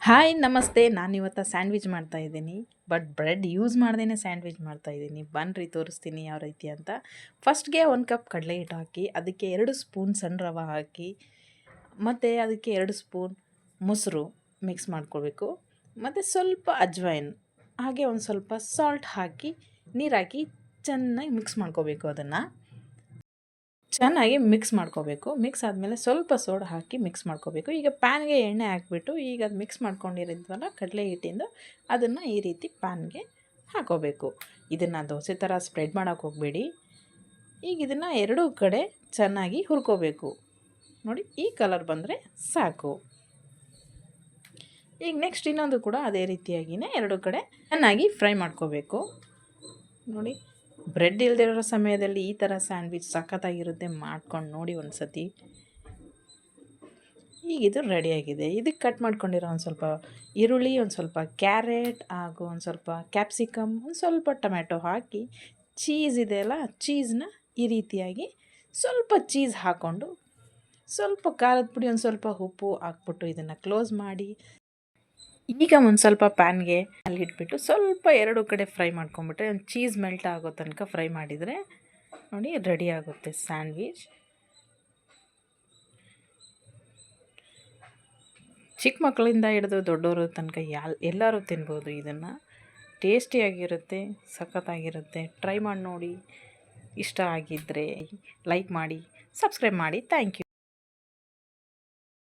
Hi ನಮಸ್ತೆ. ನಾನಿವತ್ತು sandwich ಮಾಡ್ತಾಯಿದ್ದೀನಿ. ಬಟ್ ಬ್ರೆಡ್ ಯೂಸ್ ಮಾಡ್ದೇ ಸ್ಯಾಂಡ್ವಿಚ್ ಮಾಡ್ತಾಯಿದ್ದೀನಿ. ಬನ್ನಿರಿ ತೋರಿಸ್ತೀನಿ ಯಾವ ರೀತಿ ಅಂತ. ಫಸ್ಟ್ಗೆ 1 ಕಪ್ ಕಡಲೆ ಹಿಟ್ಟು ಹಾಕಿ, ಅದಕ್ಕೆ 2 ಸ್ಪೂನ್ ಸಣ್ಣ ರವೆ ಹಾಕಿ, ಮತ್ತು ಅದಕ್ಕೆ 2 ಸ್ಪೂನ್ ಮೊಸರು ಮಿಕ್ಸ್ ಮಾಡ್ಕೊಳ್ಬೇಕು. ಮತ್ತು ಸ್ವಲ್ಪ ಅಜ್ವೈನ್, ಹಾಗೆ ಒಂದು ಸ್ವಲ್ಪ ಸಾಲ್ಟ್ ಹಾಕಿ, ನೀರು ಹಾಕಿ ಚೆನ್ನಾಗಿ ಮಿಕ್ಸ್ ಮಾಡ್ಕೋಬೇಕು. ಅದನ್ನು ಚೆನ್ನಾಗಿ ಮಿಕ್ಸ್ ಮಾಡ್ಕೋಬೇಕು. ಮಿಕ್ಸ್ ಆದಮೇಲೆ ಸ್ವಲ್ಪ ಸೋಡಾ ಹಾಕಿ ಮಿಕ್ಸ್ ಮಾಡ್ಕೋಬೇಕು. ಈಗ ಪ್ಯಾನ್ಗೆ ಎಣ್ಣೆ ಹಾಕ್ಬಿಟ್ಟು, ಈಗ ಅದು ಮಿಕ್ಸ್ ಮಾಡ್ಕೊಂಡಿರೋದ್ವಲ್ಲ ಕಡಲೆ ಹಿಟ್ಟಿಂದು, ಅದನ್ನು ಈ ರೀತಿ ಪ್ಯಾನ್ಗೆ ಹಾಕೋಬೇಕು. ಇದನ್ನು ದೋಸೆ ಥರ ಸ್ಪ್ರೆಡ್ ಮಾಡೋಕ್ಕೆ ಹೋಗಬೇಡಿ. ಈಗ ಇದನ್ನು ಎರಡೂ ಕಡೆ ಚೆನ್ನಾಗಿ ಹುರ್ಕೋಬೇಕು. ನೋಡಿ, ಈ ಕಲರ್ ಬಂದರೆ ಸಾಕು. ಈಗ ನೆಕ್ಸ್ಟ್ ಇನ್ನೊಂದು ಕೂಡ ಅದೇ ರೀತಿಯಾಗಿಯೇ ಎರಡೂ ಕಡೆ ಚೆನ್ನಾಗಿ ಫ್ರೈ ಮಾಡ್ಕೋಬೇಕು. ನೋಡಿ, ಬ್ರೆಡ್ ಇಲ್ಲದಿರೋ ಸಮಯದಲ್ಲಿ ಈ ಥರ ಸ್ಯಾಂಡ್ವಿಚ್ ಸಖತ್ತಾಗಿರುತ್ತೆ. ಮಾಡ್ಕೊಂಡು ನೋಡಿ ಒಂದು ಸತಿ. ಈಗ ಇದು ರೆಡಿಯಾಗಿದೆ. ಇದಕ್ಕೆ ಕಟ್ ಮಾಡ್ಕೊಂಡಿರೋ ಒಂದು ಸ್ವಲ್ಪ ಈರುಳ್ಳಿ, ಒಂದು ಸ್ವಲ್ಪ ಕ್ಯಾರೆಟ್ ಹಾಗೂ ಒಂದು ಸ್ವಲ್ಪ ಕ್ಯಾಪ್ಸಿಕಮ್, ಒಂದು ಸ್ವಲ್ಪ ಟೊಮ್ಯಾಟೊ ಹಾಕಿ, ಚೀಸ್ ಇದೆಯಲ್ಲ, ಚೀಸ್ನ ಈ ರೀತಿಯಾಗಿ ಸ್ವಲ್ಪ ಚೀಸ್ ಹಾಕ್ಕೊಂಡು, ಸ್ವಲ್ಪ ಖಾರದ ಪುಡಿ, ಒಂದು ಸ್ವಲ್ಪ ಉಪ್ಪು ಹಾಕ್ಬಿಟ್ಟು ಇದನ್ನು ಕ್ಲೋಸ್ ಮಾಡಿ, ಈಗ ಒಂದು ಸ್ವಲ್ಪ ಪ್ಯಾನ್ಗೆ ಅಲ್ಲಿ ಇಟ್ಬಿಟ್ಟು ಸ್ವಲ್ಪ ಎರಡು ಕಡೆ ಫ್ರೈ ಮಾಡ್ಕೊಂಬಿಟ್ರೆ, ಒಂದು ಚೀಸ್ ಮೆಲ್ಟ್ ಆಗೋ ತನಕ ಫ್ರೈ ಮಾಡಿದರೆ ನೋಡಿ ರೆಡಿ ಆಗುತ್ತೆ ಸ್ಯಾಂಡ್ವಿಚ್. ಚಿಕ್ಕ ಮಕ್ಕಳಿಂದ ಹಿಡಿದು ದೊಡ್ಡವರು ತನಕ ಎಲ್ಲರೂ ತಿನ್ಬೋದು. ಇದನ್ನು ಟೇಸ್ಟಿಯಾಗಿರುತ್ತೆ, ಸಖತ್ತಾಗಿರುತ್ತೆ. ಟ್ರೈ ಮಾಡಿ ನೋಡಿ. ಇಷ್ಟ ಆಗಿದ್ದರೆ ಲೈಕ್ ಮಾಡಿ, ಸಬ್ಸ್ಕ್ರೈಬ್ ಮಾಡಿ. Thank you.